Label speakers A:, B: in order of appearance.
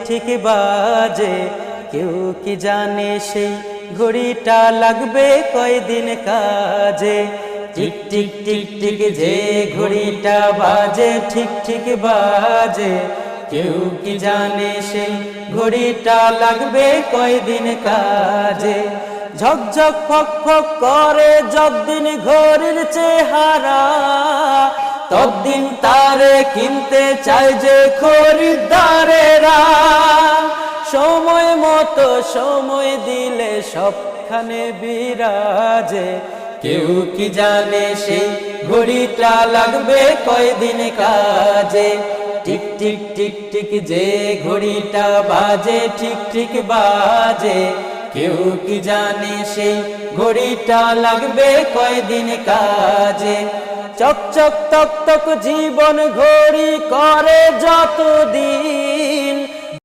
A: ঠিক বাজে, কেউ কি জানে সেই ঘড়িটা লাগবে কয়দিন কাজে। টিক টিক টিক টিক যে ঘড়িটা বাজে ঠিক ঠিক বাজে, কেউ কি জানে সেই ঘড়িটা লাগবে কয়দিন কাজে। ঝকঝক ফক ফক করে যতদিন ঘড়ির চেহারা, ততদিন তারে কিনতে চায় যে খরিদ্দারেরা। সময় মতো সময় দিলে সবখানে বিরাজে, কেউ কি জানে সেই ঘড়িটা লাগবে কয়দিন কাজে। টিক টিক টিক টিক যে ঘড়িটা বাজে ঠিক ঠিক বাজে, কেউ কি জানে সেই ঘড়িটা লাগবে কয়দিন কাজে। চক চক তক তক জীবন ঘড়ি করে যতদিন,